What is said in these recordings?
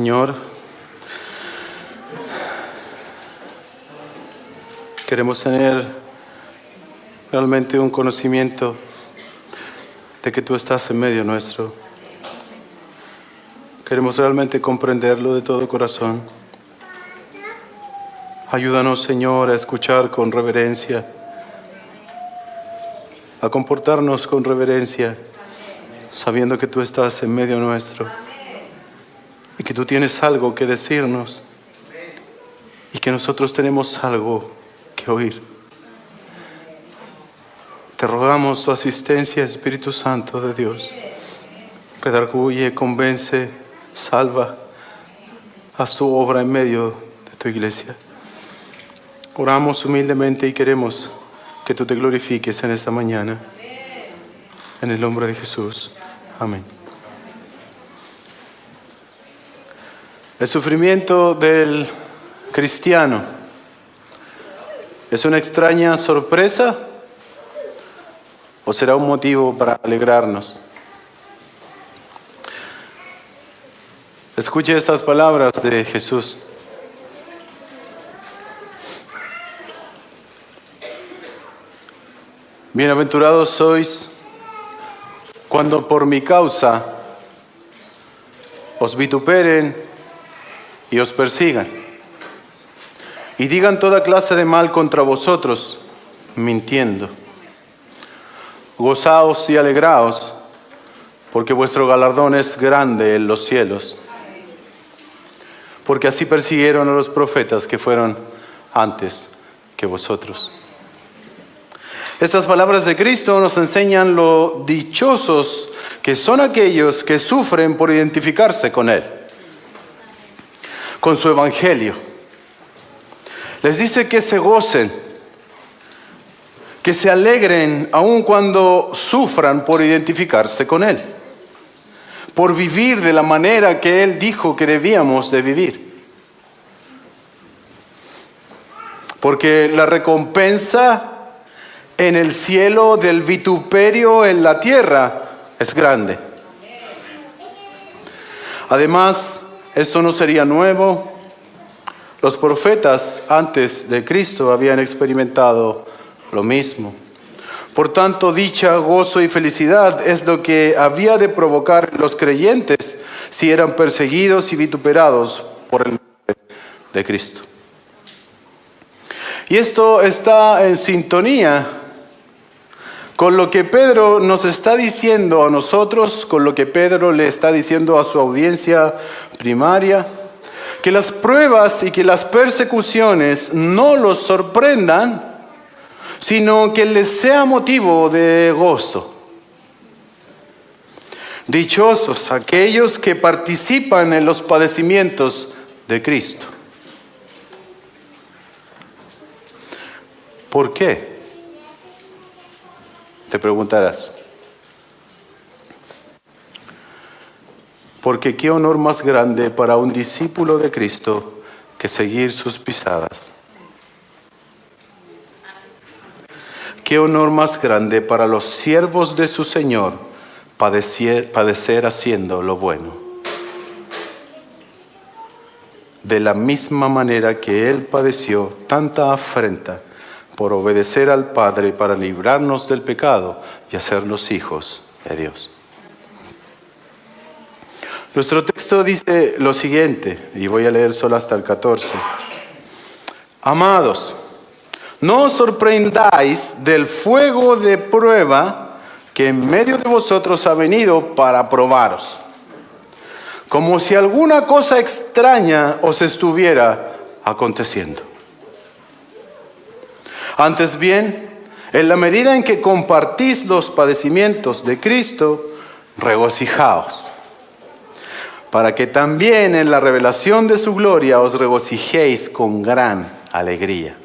Señor, queremos tener realmente un conocimiento de que tú estás en medio nuestro. Queremos realmente comprenderlo de todo corazón. Ayúdanos, Señor, a escuchar con reverencia, a comportarnos con reverencia, sabiendo que tú estás en medio nuestro y que tú tienes algo que decirnos y que nosotros tenemos algo que oír. Te rogamos tu asistencia, Espíritu Santo de Dios. Redarguye, convence, salva. Haz tu obra en medio de tu iglesia. Oramos humildemente y queremos que tú te glorifiques en esta mañana. En el nombre de Jesús. Amén. El sufrimiento del cristiano es una extraña sorpresa o será un motivo para alegrarnos. Escuche estas palabras de Jesús. Bienaventurados sois cuando por mi causa os vituperen y os persigan y digan toda clase de mal contra vosotros, mintiendo. Gozaos y alegraos, porque vuestro galardón es grande en los cielos, porque así persiguieron a los profetas que fueron antes que vosotros. Estas palabras de Cristo nos enseñan lo dichosos que son aquellos que sufren por identificarse con Él, con su evangelio. Les dice que se gocen, que se alegren aun cuando sufran por identificarse con Él, por vivir de la manera que Él dijo que debíamos de vivir. Porque la recompensa en el cielo del vituperio en la tierra es grande. Además, esto no sería nuevo. Los profetas antes de Cristo habían experimentado lo mismo. Por tanto, dicha, gozo y felicidad es lo que había de provocar los creyentes si eran perseguidos y vituperados por el nombre de Cristo. Y esto está en sintonía con lo que Pedro nos está diciendo a nosotros, con lo que Pedro le está diciendo a su audiencia primaria, que las pruebas y que las persecuciones no los sorprendan, sino que les sea motivo de gozo. Dichosos aquellos que participan en los padecimientos de Cristo. ¿Por qué? Te preguntarás. Porque qué honor más grande para un discípulo de Cristo que seguir sus pisadas. Qué honor más grande para los siervos de su Señor padecer haciendo lo bueno. De la misma manera que Él padeció tanta afrenta por obedecer al Padre para librarnos del pecado y hacernos hijos de Dios. Nuestro texto dice lo siguiente, y voy a leer solo hasta el 14. Amados, no os sorprendáis del fuego de prueba que en medio de vosotros ha venido para probaros, como si alguna cosa extraña os estuviera aconteciendo. Antes bien, en la medida en que compartís los padecimientos de Cristo, regocijaos, para que también en la revelación de su gloria os regocijéis con gran alegría.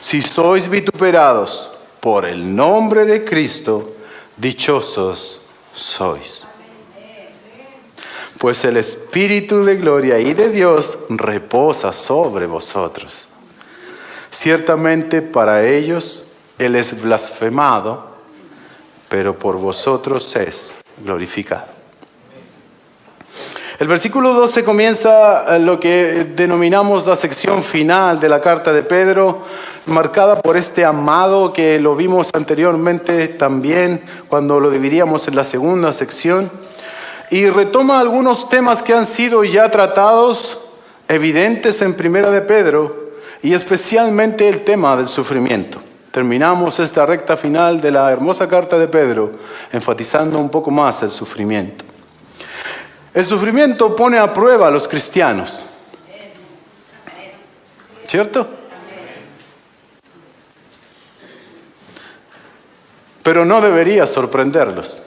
Si sois vituperados por el nombre de Cristo, dichosos sois. Pues el Espíritu de gloria y de Dios reposa sobre vosotros. Ciertamente para ellos Él es blasfemado, pero por vosotros es glorificado. El versículo 12 comienza lo que denominamos la sección final de la carta de Pedro, marcada por este amado que lo vimos anteriormente también cuando lo dividíamos en la segunda sección, y retoma algunos temas que han sido ya tratados, evidentes en Primera de Pedro, y especialmente el tema del sufrimiento. Terminamos esta recta final de la hermosa carta de Pedro enfatizando un poco más el sufrimiento. El sufrimiento pone a prueba a los cristianos, ¿cierto? Pero no debería sorprenderlos.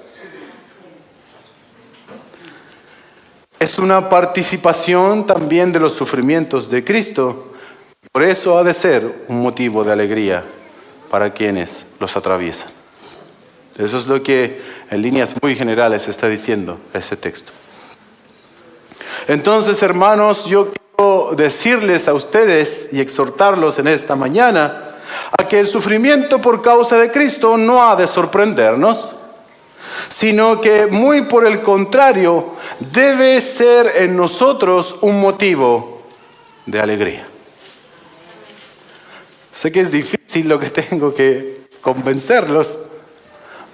Es una participación también de los sufrimientos de Cristo, por eso ha de ser un motivo de alegría para quienes los atraviesan. Eso es lo que en líneas muy generales está diciendo ese texto. Entonces, hermanos, yo quiero decirles a ustedes y exhortarlos en esta mañana a que el sufrimiento por causa de Cristo no ha de sorprendernos, sino que muy por el contrario, debe ser en nosotros un motivo de alegría. Sé que es difícil lo que tengo que convencerlos,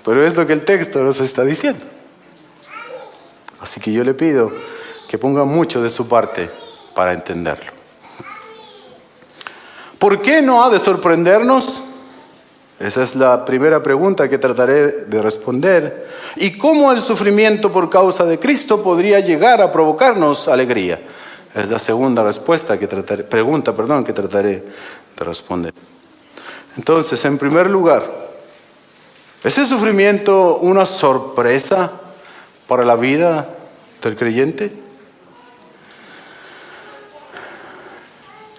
pero es lo que el texto nos está diciendo. Así que yo le pido que pongan mucho de su parte para entenderlo. ¿Por qué no ha de sorprendernos? Esa es la primera pregunta que trataré de responder. ¿Y cómo el sufrimiento por causa de Cristo podría llegar a provocarnos alegría? Es la segunda pregunta que trataré de responder. Entonces, en primer lugar, ¿es el sufrimiento una sorpresa para la vida del creyente?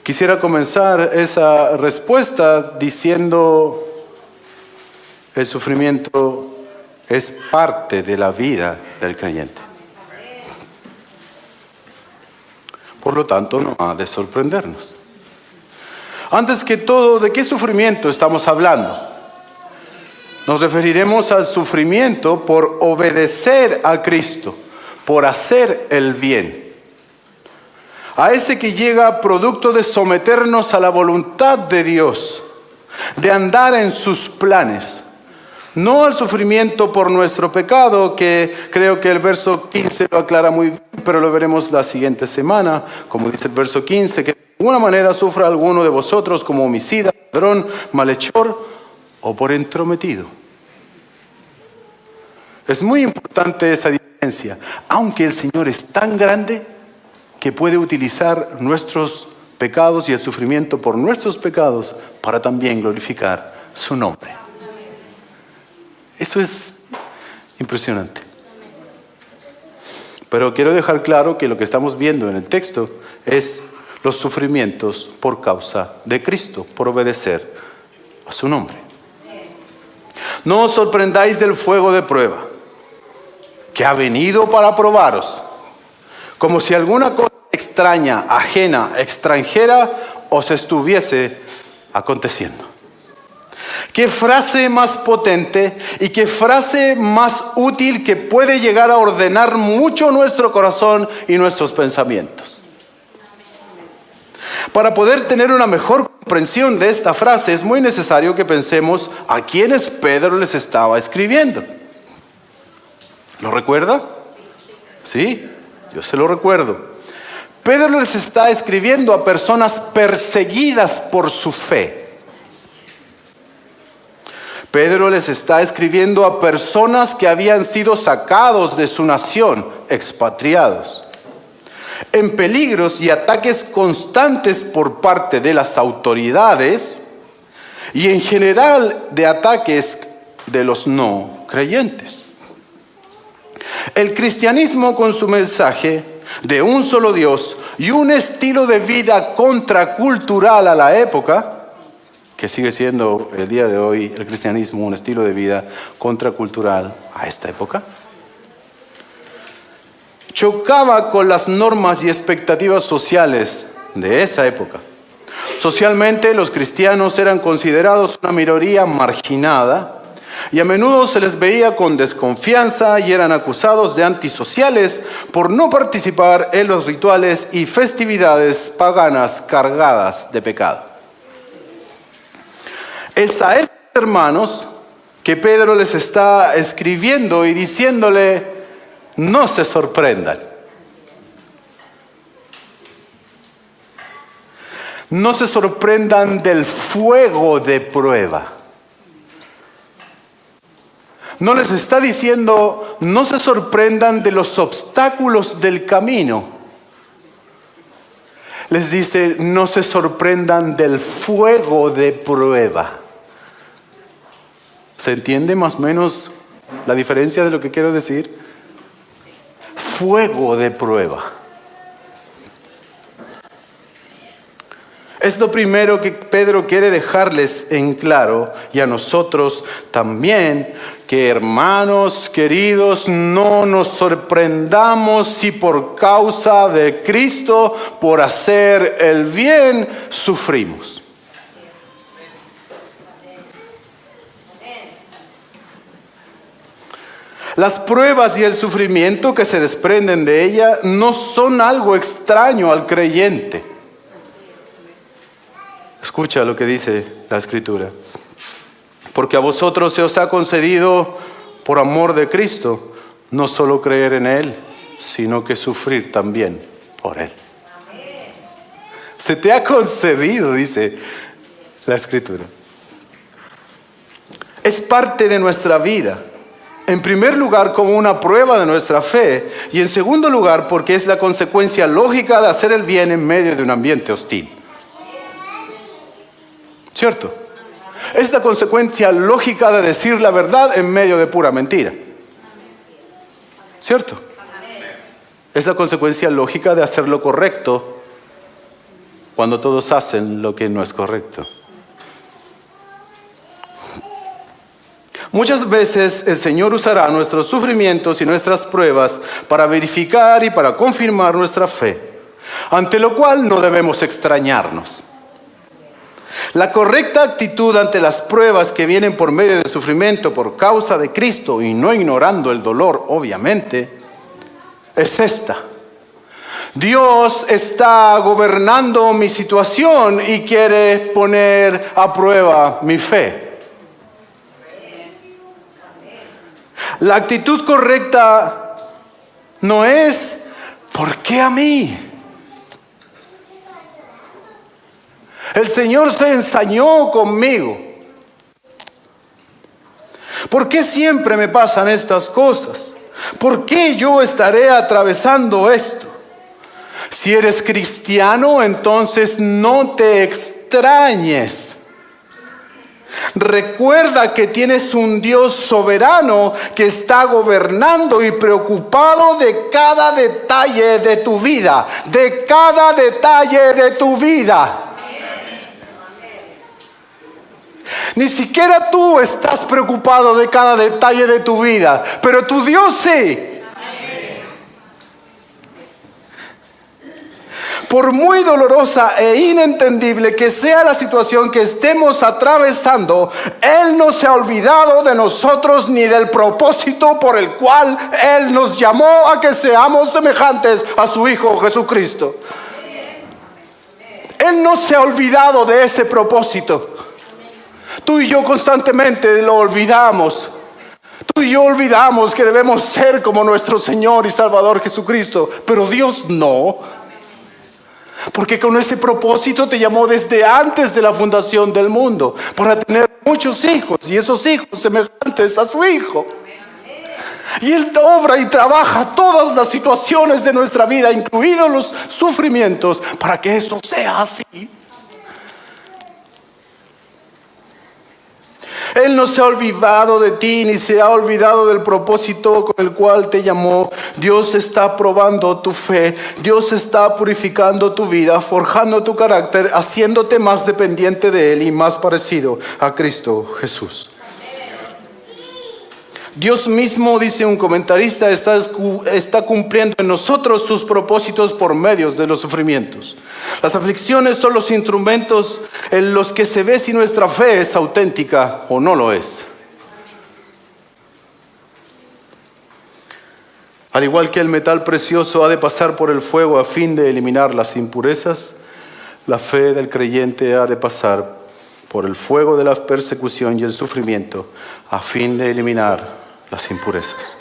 Quisiera comenzar esa respuesta diciendo: el sufrimiento es parte de la vida del creyente. Por lo tanto, no ha de sorprendernos. Antes que todo, ¿de qué sufrimiento estamos hablando? Nos referiremos al sufrimiento por obedecer a Cristo, por hacer el bien. A ese que llega producto de someternos a la voluntad de Dios, de andar en sus planes. No al sufrimiento por nuestro pecado, que creo que el verso 15 lo aclara muy bien, pero lo veremos la siguiente semana, como dice el verso 15, que de alguna manera sufra alguno de vosotros como homicida, ladrón, malhechor o por entrometido. Es muy importante esa diferencia, aunque el Señor es tan grande que puede utilizar nuestros pecados y el sufrimiento por nuestros pecados para también glorificar su nombre. Eso es impresionante. Pero quiero dejar claro que lo que estamos viendo en el texto es los sufrimientos por causa de Cristo, por obedecer a su nombre. No os sorprendáis del fuego de prueba, que ha venido para probaros, como si alguna cosa extraña, ajena, extranjera os estuviese aconteciendo. ¿Qué frase más potente y qué frase más útil que puede llegar a ordenar mucho nuestro corazón y nuestros pensamientos? Para poder tener una mejor comprensión de esta frase es muy necesario que pensemos a quienes Pedro les estaba escribiendo. ¿Lo recuerda? Sí, yo se lo recuerdo. Pedro les está escribiendo a personas perseguidas por su fe. Pedro les está escribiendo a personas que habían sido sacados de su nación, expatriados, en peligros y ataques constantes por parte de las autoridades y en general de ataques de los no creyentes. El cristianismo, con su mensaje de un solo Dios y un estilo de vida contracultural a la época, que sigue siendo el día de hoy el cristianismo un estilo de vida contracultural a esta época, chocaba con las normas y expectativas sociales de esa época. Socialmente, los cristianos eran considerados una minoría marginada y a menudo se les veía con desconfianza y eran acusados de antisociales por no participar en los rituales y festividades paganas cargadas de pecado. Es a estos hermanos que Pedro les está escribiendo y diciéndole: no se sorprendan. No se sorprendan del fuego de prueba. No les está diciendo, no se sorprendan de los obstáculos del camino. Les dice, no se sorprendan del fuego de prueba. ¿Se entiende más o menos la diferencia de lo que quiero decir? Fuego de prueba. Es lo primero que Pedro quiere dejarles en claro, y a nosotros también, que hermanos queridos, no nos sorprendamos si por causa de Cristo, por hacer el bien, sufrimos. Las pruebas y el sufrimiento que se desprenden de ella no son algo extraño al creyente. Escucha lo que dice la Escritura. Porque a vosotros se os ha concedido, por amor de Cristo, no solo creer en Él, sino que sufrir también por Él. Se te ha concedido, dice la Escritura. Es parte de nuestra vida. En primer lugar, como una prueba de nuestra fe. Y en segundo lugar, porque es la consecuencia lógica de hacer el bien en medio de un ambiente hostil. ¿Cierto? Es la consecuencia lógica de decir la verdad en medio de pura mentira. ¿Cierto? Es la consecuencia lógica de hacer lo correcto cuando todos hacen lo que no es correcto. Muchas veces el Señor usará nuestros sufrimientos y nuestras pruebas para verificar y para confirmar nuestra fe, ante lo cual no debemos extrañarnos. La correcta actitud ante las pruebas que vienen por medio del sufrimiento por causa de Cristo y no ignorando el dolor, obviamente, es esta. Dios está gobernando mi situación y quiere poner a prueba mi fe. La actitud correcta no es ¿por qué a mí? El Señor se ensañó conmigo. ¿Por qué siempre me pasan estas cosas? ¿Por qué yo estaré atravesando esto? Si eres cristiano, entonces no te extrañes. Recuerda que tienes un Dios soberano que está gobernando y preocupado de cada detalle de tu vida. De cada detalle de tu vida. Ni siquiera tú estás preocupado de cada detalle de tu vida, pero tu Dios sí. Por muy dolorosa e inentendible que sea la situación que estemos atravesando, Él no se ha olvidado de nosotros ni del propósito por el cual Él nos llamó a que seamos semejantes a su Hijo Jesucristo. Él no se ha olvidado de ese propósito. Tú y yo constantemente lo olvidamos. Tú y yo olvidamos que debemos ser como nuestro Señor y Salvador Jesucristo, pero Dios no. Porque con ese propósito te llamó desde antes de la fundación del mundo, para tener muchos hijos y esos hijos semejantes a su Hijo. Y Él obra y trabaja todas las situaciones de nuestra vida, incluidos los sufrimientos, para que eso sea así. Él no se ha olvidado de ti, ni se ha olvidado del propósito con el cual te llamó. Dios está probando tu fe. Dios está purificando tu vida, forjando tu carácter, haciéndote más dependiente de Él y más parecido a Cristo Jesús. Dios mismo, dice un comentarista, está cumpliendo en nosotros sus propósitos por medio de los sufrimientos. Las aflicciones son los instrumentos en los que se ve si nuestra fe es auténtica o no lo es. Al igual que el metal precioso ha de pasar por el fuego a fin de eliminar las impurezas, la fe del creyente ha de pasar por el fuego de la persecución y el sufrimiento a fin de eliminar las impurezas.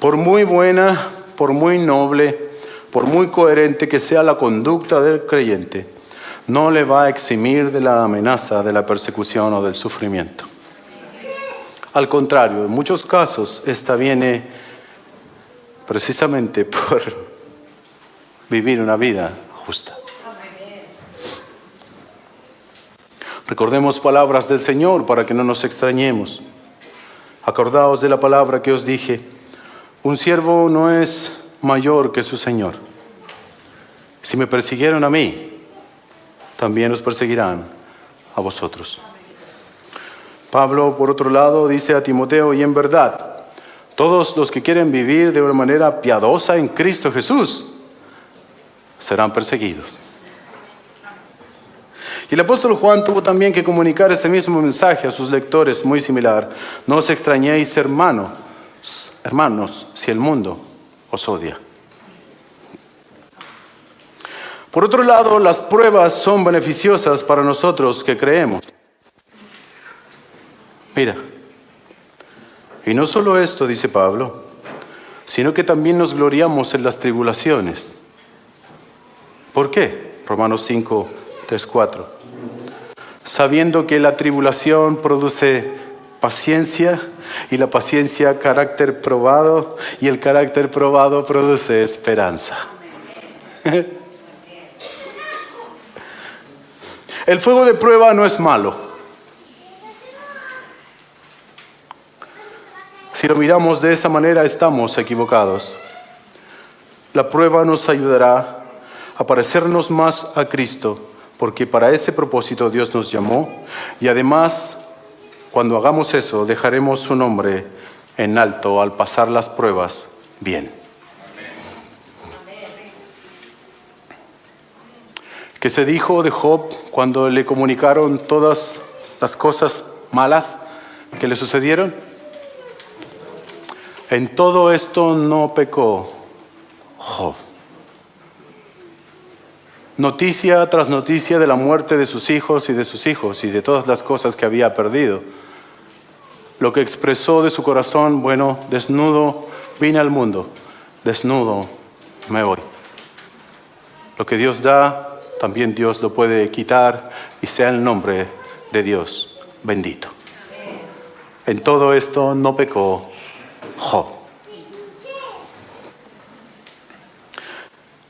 Por muy buena, por muy noble, por muy coherente que sea la conducta del creyente, no le va a eximir de la amenaza de la persecución o del sufrimiento. Al contrario, en muchos casos, esta viene precisamente por vivir una vida justa. Recordemos palabras del Señor para que no nos extrañemos. Acordaos de la palabra que os dije: un siervo no es mayor que su Señor. Si me persiguieron a mí, también os perseguirán a vosotros. Pablo, por otro lado, dice a Timoteo: y en verdad, todos los que quieren vivir de una manera piadosa en Cristo Jesús serán perseguidos. Y el apóstol Juan tuvo también que comunicar ese mismo mensaje a sus lectores, muy similar: no os extrañéis, hermanos, si el mundo os odia. Por otro lado, las pruebas son beneficiosas para nosotros que creemos. Mira, y no solo esto, dice Pablo, sino que también nos gloriamos en las tribulaciones. ¿Por qué? Romanos 5, 3, 4. Sabiendo que la tribulación produce paciencia, y la paciencia carácter probado, y el carácter probado produce esperanza. El fuego de prueba no es malo. Si lo miramos de esa manera, estamos equivocados. La prueba nos ayudará a parecernos más a Cristo, porque para ese propósito Dios nos llamó, y además, cuando hagamos eso, dejaremos su nombre en alto al pasar las pruebas bien. ¿Qué se dijo de Job cuando le comunicaron todas las cosas malas que le sucedieron? En todo esto no pecó Job. Noticia tras noticia de la muerte de sus hijos y de todas las cosas que había perdido. Lo que expresó de su corazón: bueno, desnudo vine al mundo, desnudo me voy. Lo que Dios da, también Dios lo puede quitar, y sea el nombre de Dios bendito. En todo esto no pecó Job.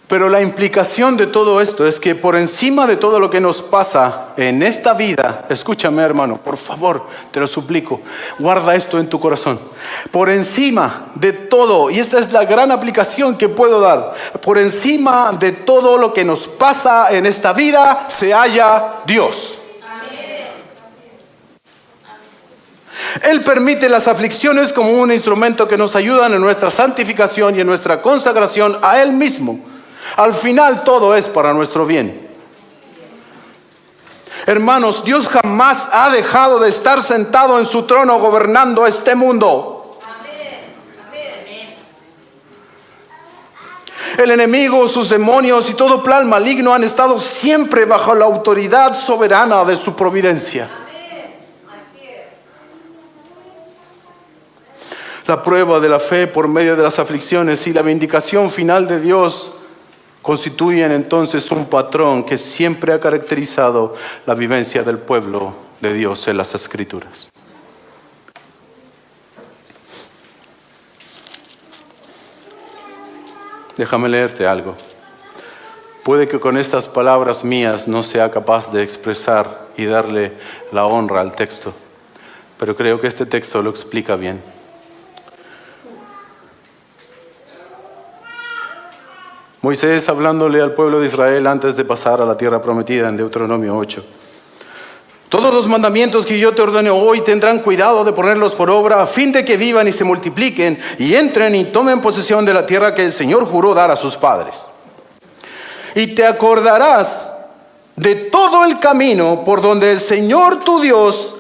Pero la implicación de todo esto es que por encima de todo lo que nos pasa en esta vida, escúchame, hermano, por favor, te lo suplico, guarda esto en tu corazón. Por encima de todo, y esa es la gran aplicación que puedo dar, por encima de todo lo que nos pasa en esta vida se halla Dios. Él permite las aflicciones como un instrumento que nos ayudan en nuestra santificación y en nuestra consagración a Él mismo. Al final todo es para nuestro bien. Hermanos, Dios jamás ha dejado de estar sentado en su trono gobernando este mundo. El enemigo, sus demonios y todo plan maligno han estado siempre bajo la autoridad soberana de su providencia. La prueba de la fe por medio de las aflicciones y la vindicación final de Dios constituyen entonces un patrón que siempre ha caracterizado la vivencia del pueblo de Dios en las Escrituras. Déjame leerte algo. Puede que con estas palabras mías no sea capaz de expresar y darle la honra al texto, pero creo que este texto lo explica bien. Moisés hablándole al pueblo de Israel antes de pasar a la tierra prometida en Deuteronomio 8. Todos los mandamientos que yo te ordeno hoy tendrán cuidado de ponerlos por obra a fin de que vivan y se multipliquen y entren y tomen posesión de la tierra que el Señor juró dar a sus padres. Y te acordarás de todo el camino por donde el Señor tu Dios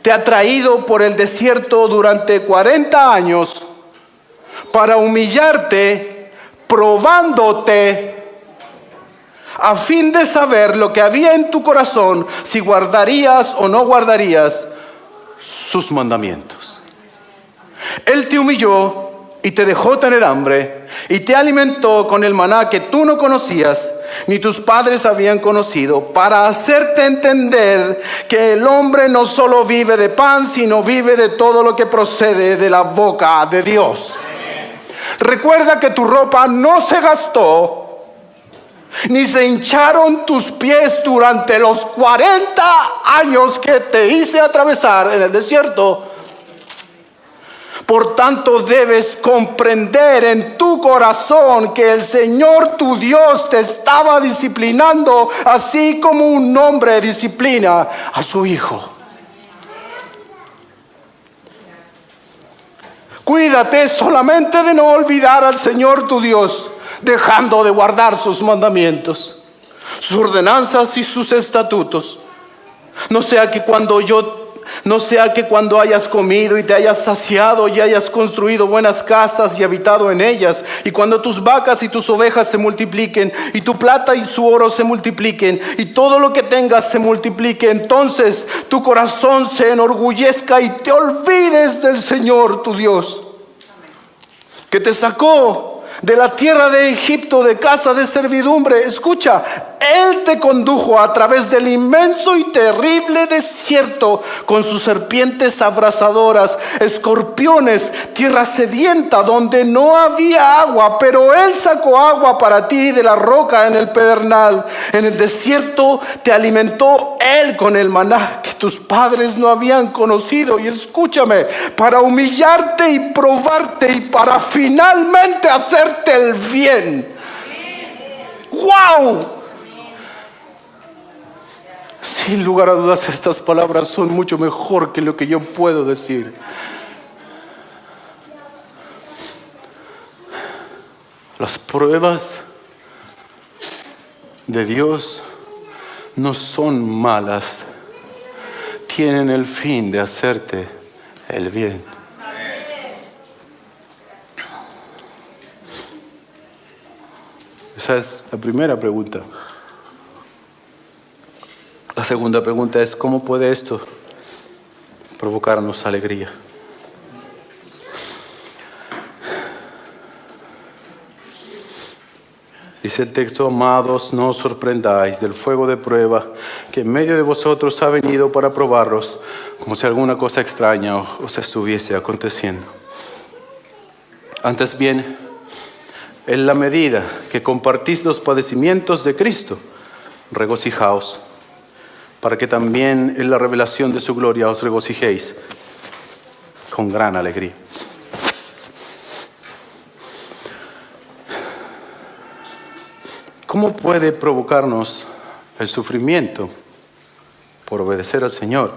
te ha traído por el desierto durante 40 años para humillarte, probándote, a fin de saber lo que había en tu corazón, si guardarías o no guardarías sus mandamientos. Él te humilló y te dejó tener hambre y te alimentó con el maná que tú no conocías, ni tus padres habían conocido, para hacerte entender que el hombre no solo vive de pan, sino vive de todo lo que procede de la boca de Dios. Recuerda que tu ropa no se gastó, ni se hincharon tus pies durante los 40 años que te hice atravesar en el desierto. Por tanto, debes comprender en tu corazón que el Señor tu Dios te estaba disciplinando, así como un hombre disciplina a su hijo. Cuídate solamente de no olvidar al Señor tu Dios, dejando de guardar sus mandamientos, sus ordenanzas y sus estatutos. No sea que cuando hayas comido y te hayas saciado y hayas construido buenas casas y habitado en ellas, y cuando tus vacas y tus ovejas se multipliquen, y tu plata y su oro se multipliquen, y todo lo que tengas se multiplique, entonces tu corazón se enorgullezca y te olvides del Señor tu Dios, que te sacó de la tierra de Egipto, de casa de servidumbre. Escucha, Él te condujo a través del inmenso y terrible desierto, con sus serpientes abrasadoras, escorpiones, tierra sedienta donde no había agua, pero Él sacó agua para ti de la roca en el pedernal. En el desierto te alimentó Él con el maná que tus padres no habían conocido. Y escúchame, para humillarte y probarte, y para finalmente hacerte el bien. ¡Wow! Sin lugar a dudas, estas palabras son mucho mejor que lo que yo puedo decir. Las pruebas de Dios no son malas, tienen el fin de hacerte el bien. Esa es la primera pregunta. La segunda pregunta es: ¿cómo puede esto provocarnos alegría? Dice el texto: amados, no os sorprendáis del fuego de prueba que en medio de vosotros ha venido para probarlos, como si alguna cosa extraña os estuviese aconteciendo. Antes bien, en la medida que compartís los padecimientos de Cristo, regocijaos, para que también en la revelación de su gloria os regocijéis con gran alegría. ¿Cómo puede provocarnos el sufrimiento por obedecer al Señor?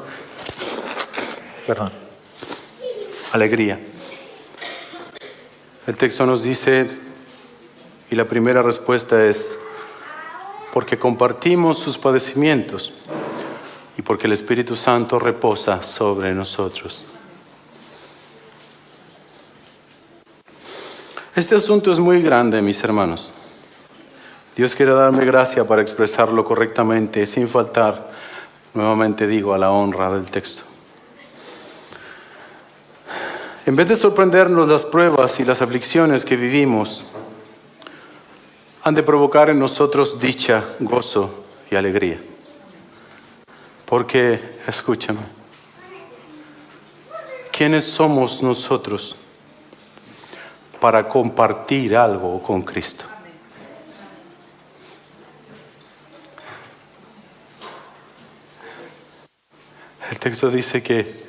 Alegría. El texto nos dice, y la primera respuesta es: porque compartimos sus padecimientos y porque el Espíritu Santo reposa sobre nosotros. Este asunto es muy grande, mis hermanos. Dios quiere darme gracia para expresarlo correctamente, sin faltar, nuevamente digo, a la honra del texto. En vez de sorprendernos las pruebas y las aflicciones que vivimos, han de provocar en nosotros dicha, gozo y alegría. Porque, escúchame, ¿quiénes somos nosotros para compartir algo con Cristo? El texto dice que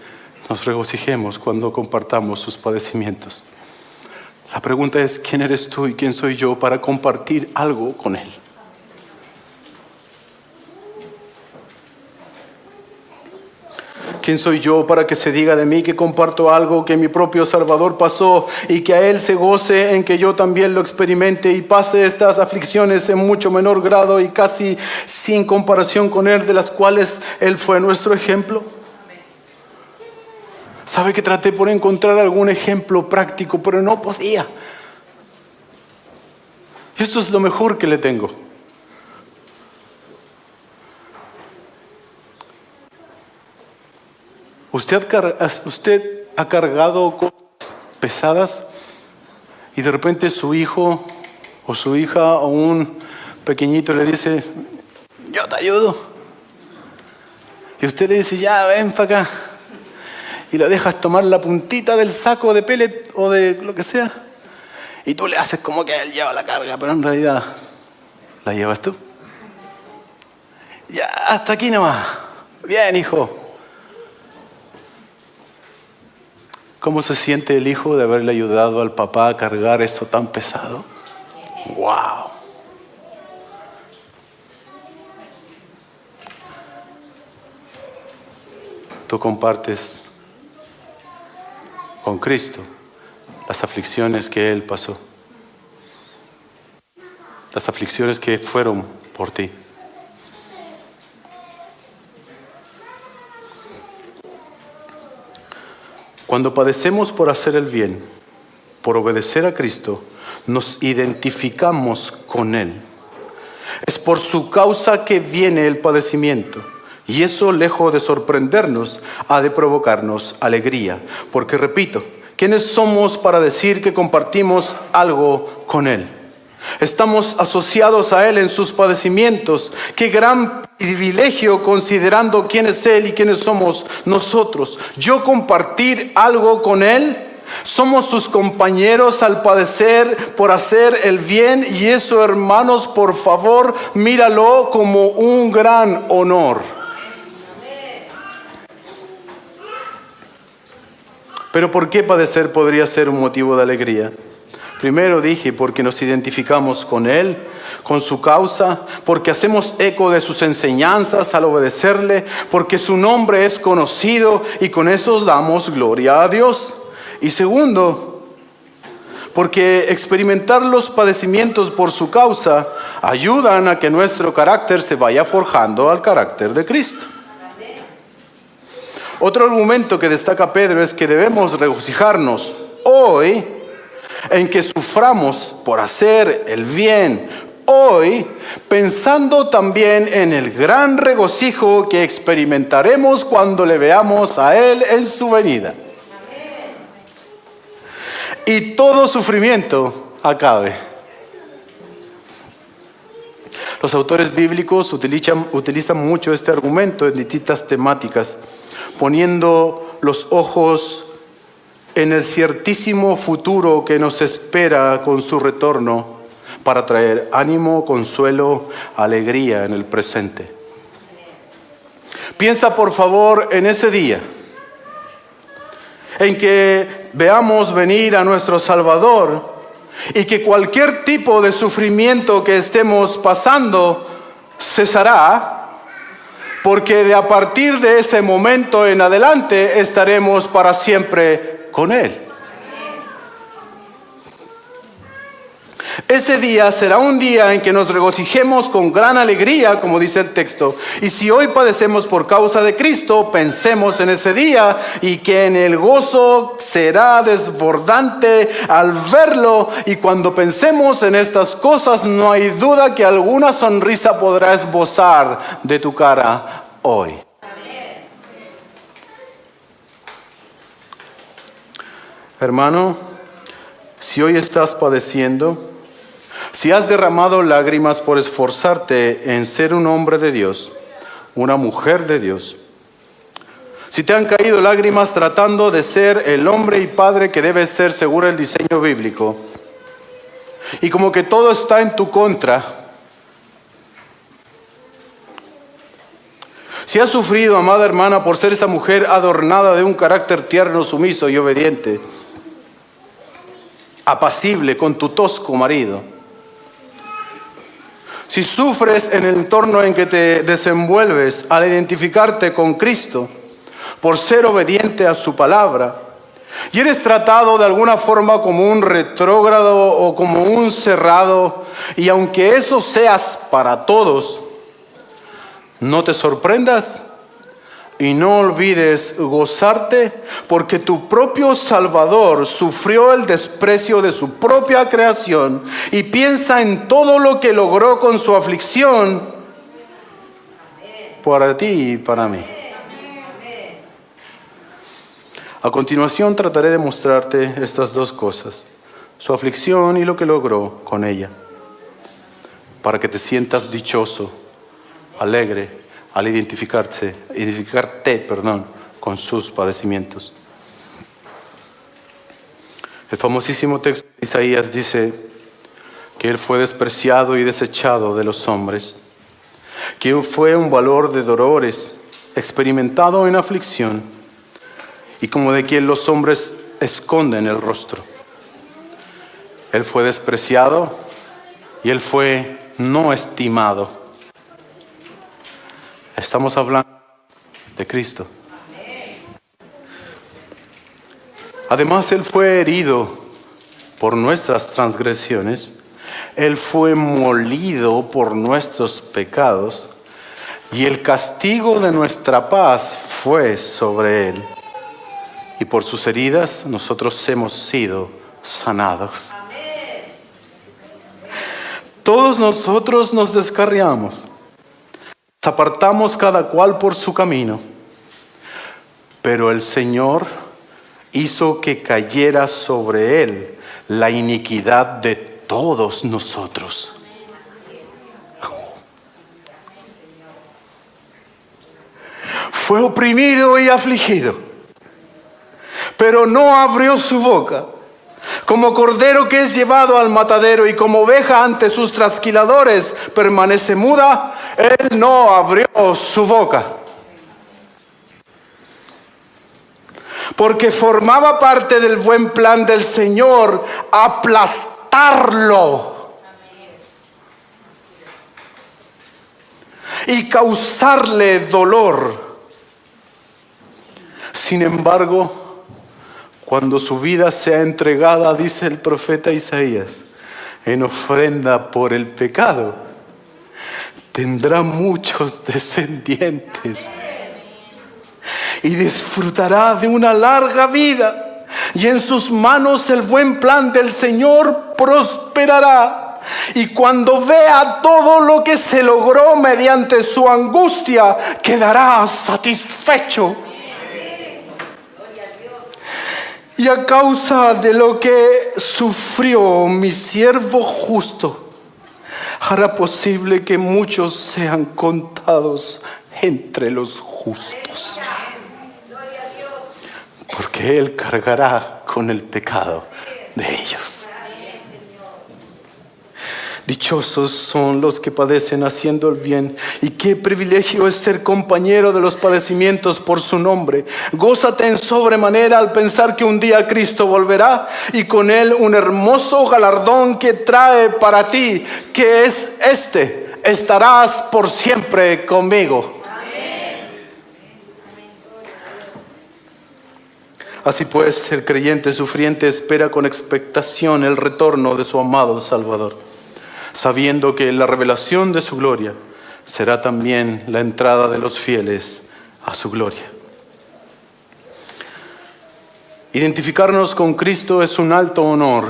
nos regocijemos cuando compartamos sus padecimientos. La pregunta es: ¿quién eres tú y quién soy yo para compartir algo con Él? ¿Quién soy yo para que se diga de mí que comparto algo que mi propio Salvador pasó y que a Él se goce en que yo también lo experimente y pase estas aflicciones en mucho menor grado y casi sin comparación con Él, de las cuales Él fue nuestro ejemplo? Sabe que traté por encontrar algún ejemplo práctico, pero no podía. Y esto es lo mejor que le tengo. ¿Usted ha cargado cosas pesadas y de repente su hijo o su hija o un pequeñito le dice, yo te ayudo? Y usted le dice, ya, ven para acá. Y lo dejas tomar la puntita del saco de pellet o de lo que sea. Y tú le haces como que él lleva la carga, pero en realidad la llevas tú. Ya, hasta aquí nomás. Bien, hijo. ¿Cómo se siente el hijo de haberle ayudado al papá a cargar eso tan pesado? ¡Wow! Tú compartes con Cristo las aflicciones que Él pasó, las aflicciones que fueron por ti. Cuando padecemos por hacer el bien, por obedecer a Cristo, nos identificamos con Él. Es por su causa que viene el padecimiento. Y eso, lejos de sorprendernos, ha de provocarnos alegría. Porque, repito, ¿quiénes somos para decir que compartimos algo con Él? Estamos asociados a Él en sus padecimientos. ¡Qué gran privilegio considerando quién es Él y quiénes somos nosotros! Yo compartir algo con Él. Somos sus compañeros al padecer por hacer el bien. Y eso, hermanos, por favor, míralo como un gran honor. Pero ¿por qué padecer podría ser un motivo de alegría? Primero dije, porque nos identificamos con Él, con su causa, porque hacemos eco de sus enseñanzas al obedecerle, porque su nombre es conocido y con eso damos gloria a Dios. Y segundo, porque experimentar los padecimientos por su causa ayudan a que nuestro carácter se vaya forjando al carácter de Cristo. Otro argumento que destaca Pedro es que debemos regocijarnos hoy en que suframos por hacer el bien hoy, pensando también en el gran regocijo que experimentaremos cuando le veamos a Él en su venida. Y todo sufrimiento acabe. Los autores bíblicos utilizan mucho este argumento en distintas temáticas, poniendo los ojos en el ciertísimo futuro que nos espera con su retorno para traer ánimo, consuelo, alegría en el presente. Piensa por favor en ese día en que veamos venir a nuestro Salvador y que cualquier tipo de sufrimiento que estemos pasando cesará, porque de a partir de ese momento en adelante estaremos para siempre con Él. Ese día será un día en que nos regocijemos con gran alegría, como dice el texto. Y si hoy padecemos por causa de Cristo, pensemos en ese día y que en el gozo será desbordante al verlo. Y cuando pensemos en estas cosas, no hay duda que alguna sonrisa podrá esbozar de tu cara hoy. Hermano, si hoy estás padeciendo, si has derramado lágrimas por esforzarte en ser un hombre de Dios, una mujer de Dios, si te han caído lágrimas tratando de ser el hombre y padre que debes ser según el diseño bíblico, y como que todo está en tu contra, si has sufrido, amada hermana, por ser esa mujer adornada de un carácter tierno, sumiso y obediente, apacible con tu tosco marido, si sufres en el entorno en que te desenvuelves al identificarte con Cristo por ser obediente a su palabra, y eres tratado de alguna forma como un retrógrado o como un cerrado, y aunque eso seas para todos, no te sorprendas y no olvides gozarte, porque tu propio Salvador sufrió el desprecio de su propia creación, y piensa en todo lo que logró con su aflicción para ti y para mí. A continuación trataré de mostrarte estas dos cosas, su aflicción y lo que logró con ella, para que te sientas dichoso, alegre, al identificarte, con sus padecimientos. El famosísimo texto de Isaías dice que Él fue despreciado y desechado de los hombres, que fue un valor de dolores, experimentado en aflicción, y como de quien los hombres esconden el rostro. Él fue despreciado y Él fue no estimado. Estamos hablando de Cristo. Además, Él fue herido por nuestras transgresiones, Él fue molido por nuestros pecados, y el castigo de nuestra paz fue sobre Él. Y por sus heridas nosotros hemos sido sanados. Todos nosotros nos descarriamos, nos apartamos cada cual por su camino, pero el Señor hizo que cayera sobre Él la iniquidad de todos nosotros. Fue oprimido y afligido, pero no abrió su boca. Como cordero que es llevado al matadero y como oveja ante sus trasquiladores permanece muda, Él no abrió su boca. Porque formaba parte del buen plan del Señor aplastarlo y causarle dolor. Sin embargo, cuando su vida sea entregada, dice el profeta Isaías, en ofrenda por el pecado, tendrá muchos descendientes y disfrutará de una larga vida, y en sus manos el buen plan del Señor prosperará. Y cuando vea todo lo que se logró mediante su angustia, quedará satisfecho. Y a causa de lo que sufrió mi siervo justo, hará posible que muchos sean contados entre los justos. Porque Él cargará con el pecado de ellos. Dichosos son los que padecen haciendo el bien, y qué privilegio es ser compañero de los padecimientos por su nombre. Gózate en sobremanera al pensar que un día Cristo volverá, y con Él un hermoso galardón que trae para ti, que es este: estarás por siempre conmigo. Así pues, el creyente sufriente espera con expectación el retorno de su amado Salvador, sabiendo que la revelación de su gloria será también la entrada de los fieles a su gloria. Identificarnos con Cristo es un alto honor.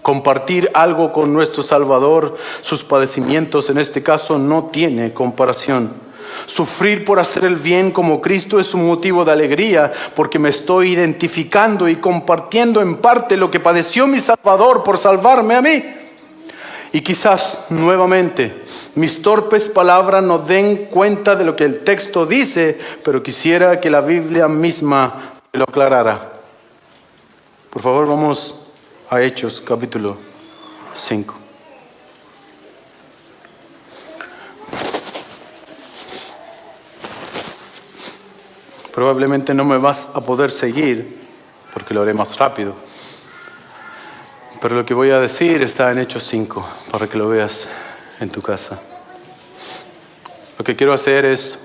Compartir algo con nuestro Salvador, sus padecimientos en este caso, no tiene comparación. Sufrir por hacer el bien como Cristo es un motivo de alegría, porque me estoy identificando y compartiendo en parte lo que padeció mi Salvador por salvarme a mí. Y quizás nuevamente mis torpes palabras no den cuenta de lo que el texto dice, pero quisiera que la Biblia misma lo aclarara. Por favor, vamos a Hechos capítulo 5. Probablemente no me vas a poder seguir porque lo haré más rápido. Pero lo que voy a decir está en Hechos 5, para que lo veas en tu casa. Lo que quiero hacer es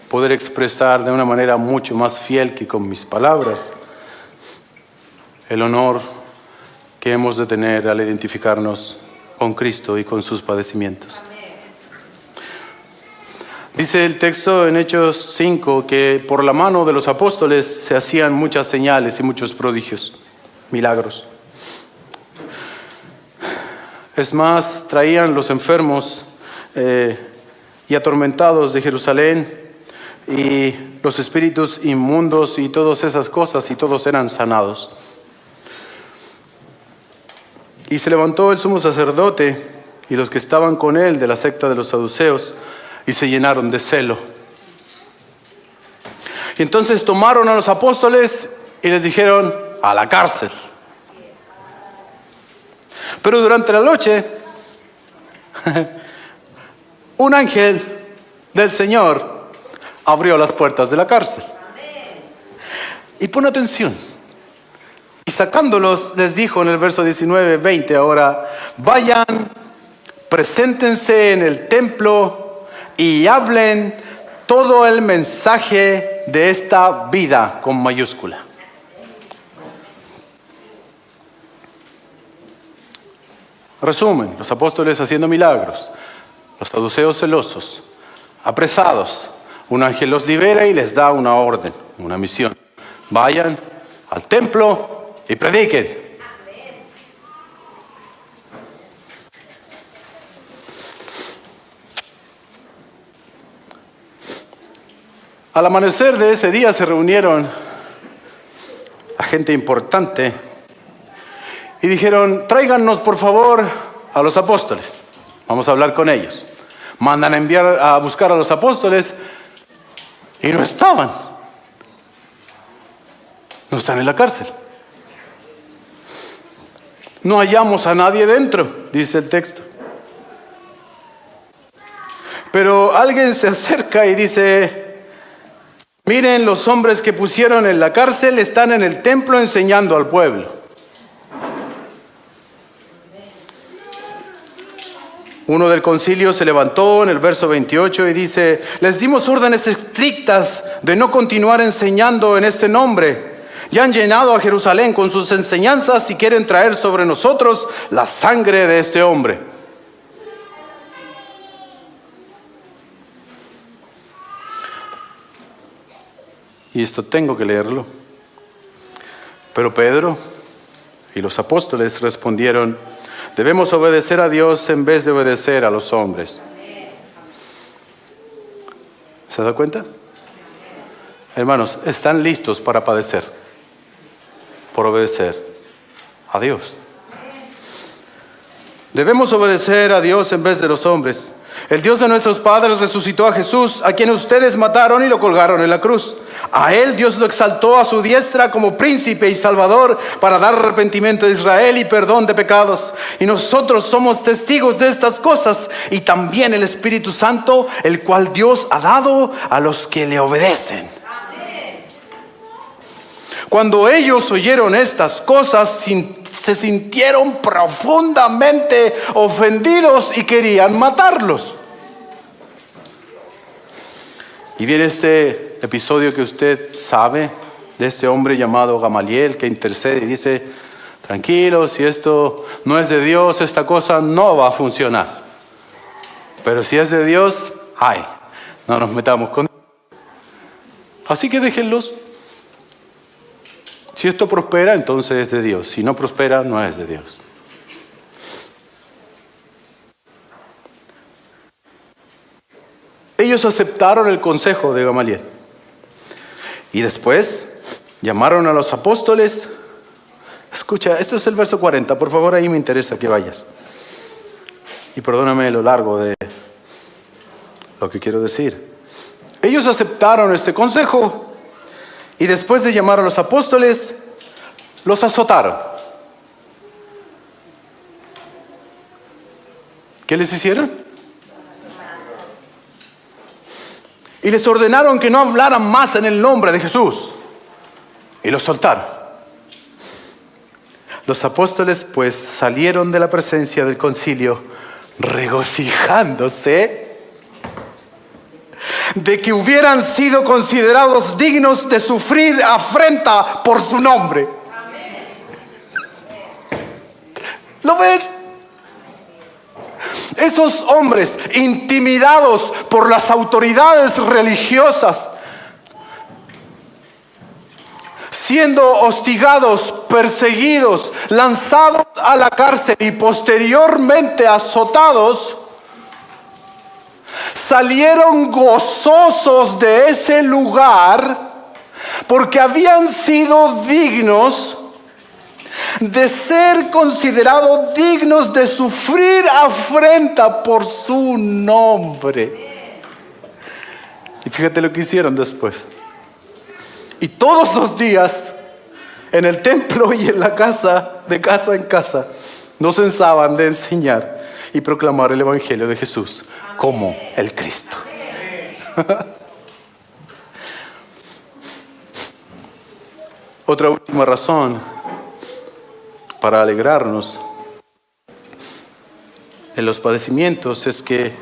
poder expresar de una manera mucho más fiel que con mis palabras el honor que hemos de tener al identificarnos con Cristo y con sus padecimientos. Dice el texto en Hechos 5 que por la mano de los apóstoles se hacían muchas señales y muchos prodigios, milagros. Es más, traían los enfermos y atormentados de Jerusalén y los espíritus inmundos y todas esas cosas, y todos eran sanados. Y se levantó el sumo sacerdote y los que estaban con él de la secta de los saduceos y se llenaron de celo. Y entonces tomaron a los apóstoles y les dijeron: a la cárcel. Pero durante la noche, un ángel del Señor abrió las puertas de la cárcel. Y pon atención. Y sacándolos, les dijo en el verso 19, 20, ahora, vayan, preséntense en el templo y hablen todo el mensaje de esta vida con mayúscula. Resumen, los apóstoles haciendo milagros, los saduceos celosos, apresados. Un ángel los libera y les da una orden, una misión. Vayan al templo y prediquen. Al amanecer de ese día se reunieron a gente importante y dijeron: tráiganos por favor a los apóstoles, vamos a hablar con ellos. Mandan a enviar a buscar a los apóstoles y no estaban. No están en la cárcel. No hallamos a nadie dentro, dice el texto. Pero alguien se acerca y dice: miren, los hombres que pusieron en la cárcel están en el templo enseñando al pueblo. Uno del concilio se levantó en el verso 28 y dice: les dimos órdenes estrictas de no continuar enseñando en este nombre. Ya han llenado a Jerusalén con sus enseñanzas y quieren traer sobre nosotros la sangre de este hombre. Y esto tengo que leerlo. Pero Pedro y los apóstoles respondieron: debemos obedecer a Dios en vez de obedecer a los hombres. ¿Se da cuenta? Hermanos, están listos para padecer por obedecer a Dios. Debemos obedecer a Dios en vez de los hombres. El Dios de nuestros padres resucitó a Jesús, a quien ustedes mataron y lo colgaron en la cruz. A él Dios lo exaltó a su diestra como príncipe y salvador para dar arrepentimiento a Israel y perdón de pecados. Y nosotros somos testigos de estas cosas, y también el Espíritu Santo, el cual Dios ha dado a los que le obedecen. Cuando ellos oyeron estas cosas, se sintieron profundamente ofendidos y querían matarlos. Y viene este episodio que usted sabe, de este hombre llamado Gamaliel que intercede y dice: tranquilos, si esto no es de Dios, esta cosa no va a funcionar. Pero si es de Dios, no nos metamos con Dios. Así que déjenlos. Si esto prospera, entonces es de Dios. Si no prospera, no es de Dios. Ellos aceptaron el consejo de Gamaliel. Y después llamaron a los apóstoles. Escucha, esto es el verso 40. Por favor, ahí me interesa que vayas. Y perdóname lo largo de lo que quiero decir. Ellos aceptaron este consejo. Y después de llamar a los apóstoles, los azotaron. ¿Qué les hicieron? Y les ordenaron que no hablaran más en el nombre de Jesús. Y los soltaron. Los apóstoles pues salieron de la presencia del concilio regocijándose de que hubieran sido considerados dignos de sufrir afrenta por su nombre. ¿Lo ves? Esos hombres intimidados por las autoridades religiosas, siendo hostigados, perseguidos, lanzados a la cárcel y posteriormente azotados, salieron gozosos de ese lugar porque habían sido dignos de ser considerados dignos de sufrir afrenta por su nombre. Y fíjate lo que hicieron después. Y todos los días, en el templo y en la casa, de casa en casa, no cesaban de enseñar y proclamar el Evangelio de Jesús como el Cristo. Otra última razón para alegrarnos en los padecimientos es que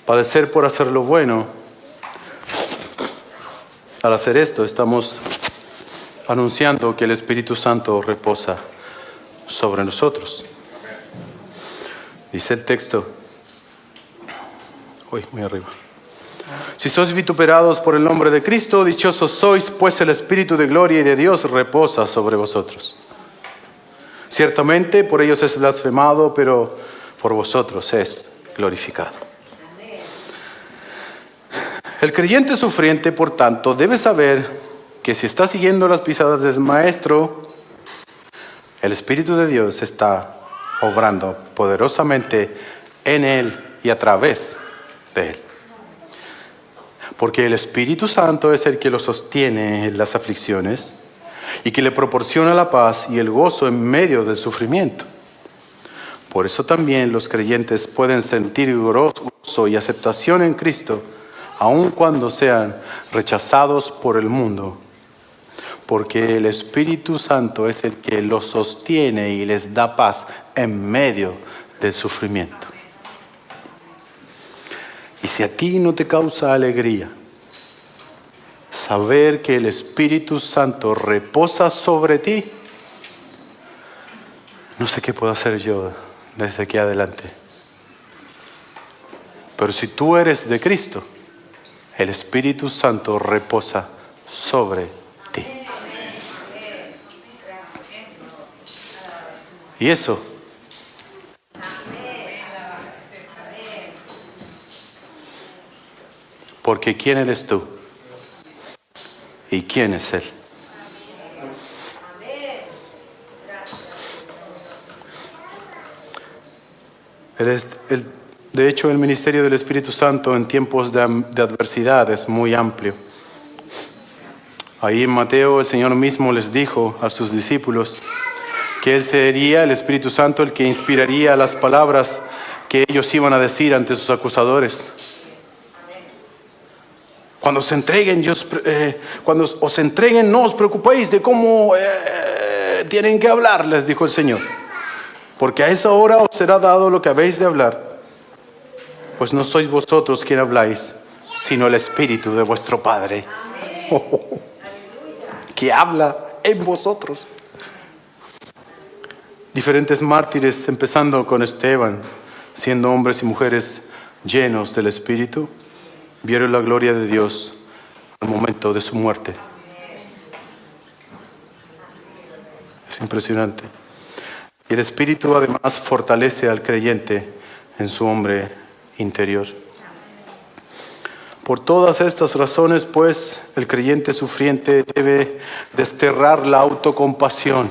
padecer por hacer lo bueno, al hacer esto estamos anunciando que el Espíritu Santo reposa sobre nosotros. Dice el texto, muy arriba. Si sois vituperados por el nombre de Cristo, dichosos sois, pues el Espíritu de gloria y de Dios reposa sobre vosotros. Ciertamente por ellos es blasfemado, pero por vosotros es glorificado. El creyente sufriente, por tanto, debe saber que si está siguiendo las pisadas del Maestro, el Espíritu de Dios está obrando poderosamente en él y a través de él. Porque el Espíritu Santo es el que lo sostiene en las aflicciones y que le proporciona la paz y el gozo en medio del sufrimiento. Por eso también los creyentes pueden sentir gozo y aceptación en Cristo, aun cuando sean rechazados por el mundo, porque el Espíritu Santo es el que los sostiene y les da paz en medio del sufrimiento. Y si a ti no te causa alegría saber que el Espíritu Santo reposa sobre ti, no sé qué puedo hacer yo desde aquí adelante. Pero si tú eres de Cristo, el Espíritu Santo reposa sobre ti. Y eso porque ¿quién eres tú? ¿Y quién es Él? De hecho, el ministerio del Espíritu Santo en tiempos de adversidad es muy amplio. Ahí en Mateo el Señor mismo les dijo a sus discípulos que Él sería el Espíritu Santo el que inspiraría las palabras que ellos iban a decir ante sus acusadores. Cuando os entreguen, no os preocupéis de cómo tienen que hablar, les dijo el Señor. Porque a esa hora os será dado lo que habéis de hablar. Pues no sois vosotros quien habláis, sino el Espíritu de vuestro Padre. Que habla en vosotros. Diferentes mártires, empezando con Esteban, siendo hombres y mujeres llenos del Espíritu, vieron la gloria de Dios al momento de su muerte. Es impresionante. Y el Espíritu además fortalece al creyente en su hombre interior. Por todas estas razones, pues, el creyente sufriente debe desterrar la autocompasión.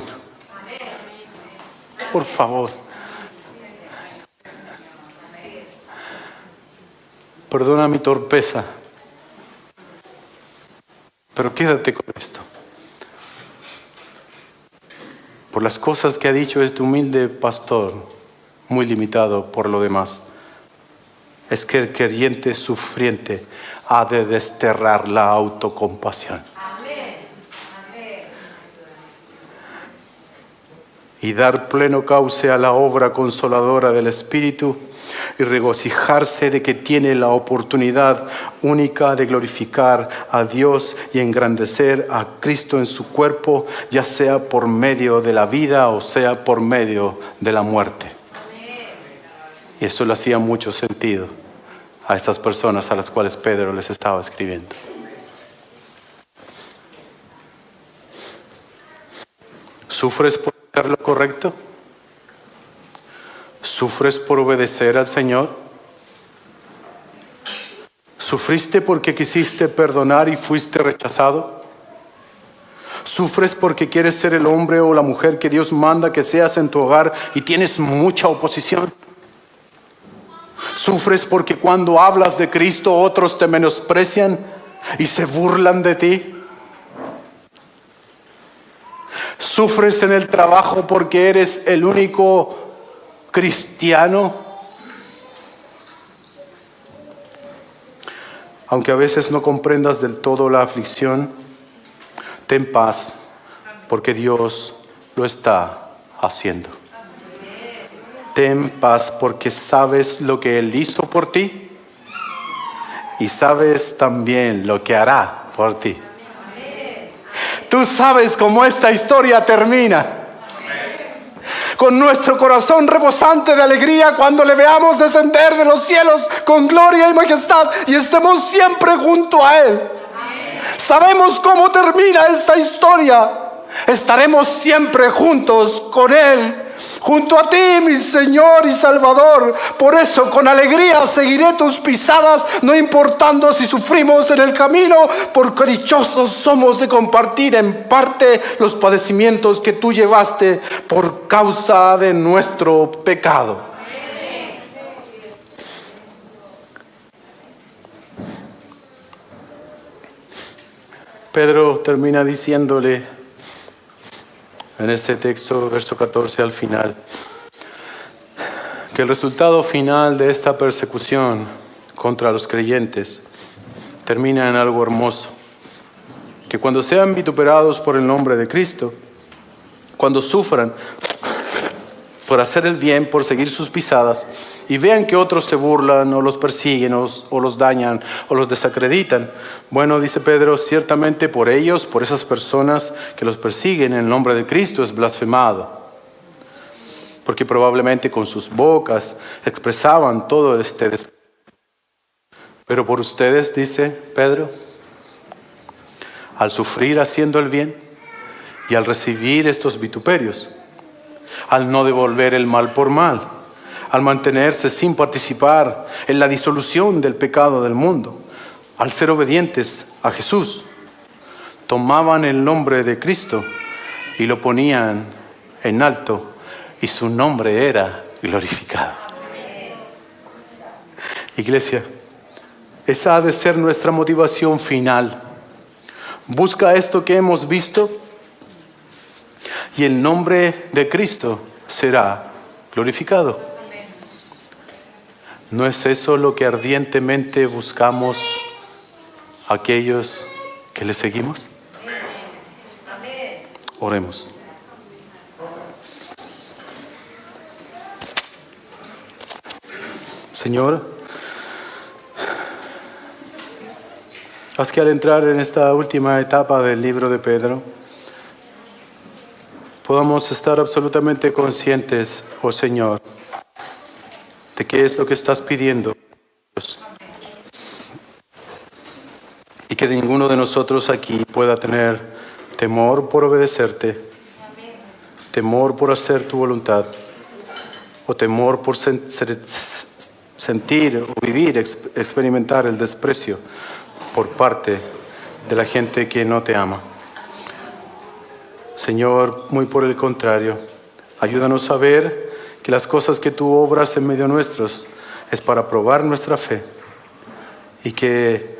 Por favor. Perdona mi torpeza, pero quédate con esto. Por las cosas que ha dicho este humilde pastor, muy limitado por lo demás, es que el creyente sufriente ha de desterrar la autocompasión. Y dar pleno cauce a la obra consoladora del Espíritu y regocijarse de que tiene la oportunidad única de glorificar a Dios y engrandecer a Cristo en su cuerpo, ya sea por medio de la vida o sea por medio de la muerte. Y eso le hacía mucho sentido a esas personas a las cuales Pedro les estaba escribiendo. ¿Sufres por hacer lo correcto? ¿Sufres por obedecer al Señor? ¿Sufriste porque quisiste perdonar y fuiste rechazado? ¿Sufres porque quieres ser el hombre o la mujer que Dios manda que seas en tu hogar y tienes mucha oposición? ¿Sufres porque cuando hablas de Cristo otros te menosprecian y se burlan de ti? ¿Sufres en el trabajo porque eres el único cristiano? Aunque a veces no comprendas del todo la aflicción, ten paz, porque Dios lo está haciendo. Ten paz porque sabes lo que Él hizo por ti y sabes también lo que hará por ti. Tú sabes cómo esta historia termina. Con nuestro corazón rebosante de alegría cuando le veamos descender de los cielos con gloria y majestad y estemos siempre junto a Él. Sabemos cómo termina esta historia. Estaremos siempre juntos con Él, junto a ti, mi Señor y Salvador. Por eso con alegría seguiré tus pisadas, no importando si sufrimos en el camino, porque dichosos somos de compartir en parte los padecimientos que tú llevaste por causa de nuestro pecado. Pedro termina diciéndole en este texto, verso 14 al final, que el resultado final de esta persecución contra los creyentes termina en algo hermoso. Que cuando sean vituperados por el nombre de Cristo, cuando sufran por hacer el bien, por seguir sus pisadas, y vean que otros se burlan o los persiguen o los dañan o los desacreditan. Bueno, dice Pedro, ciertamente por ellos, por esas personas que los persiguen, el nombre de Cristo es blasfemado. Porque probablemente con sus bocas expresaban todo este desprecio. Pero por ustedes, dice Pedro, al sufrir haciendo el bien y al recibir estos vituperios, al no devolver el mal por mal, al mantenerse sin participar en la disolución del pecado del mundo, al ser obedientes a Jesús, tomaban el nombre de Cristo y lo ponían en alto y su nombre era glorificado. Iglesia, esa ha de ser nuestra motivación final. Busca esto que hemos visto y el nombre de Cristo será glorificado. ¿No es eso lo que ardientemente buscamos aquellos que le seguimos? Oremos. Señor, haz que al entrar en esta última etapa del libro de Pedro, podamos estar absolutamente conscientes, oh Señor, de qué es lo que estás pidiendo. Y que ninguno de nosotros aquí pueda tener temor por obedecerte, temor por hacer tu voluntad, o temor por sentir o vivir, experimentar el desprecio por parte de la gente que no te ama. Señor, muy por el contrario, ayúdanos a ver que las cosas que tú obras en medio nuestros es para probar nuestra fe y que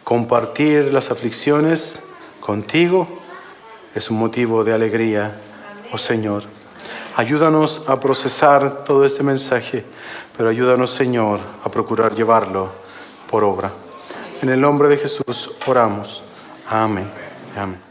compartir las aflicciones contigo es un motivo de alegría, oh Señor. Ayúdanos a procesar todo este mensaje, pero ayúdanos, Señor, a procurar llevarlo por obra. En el nombre de Jesús oramos. Amén. Amén.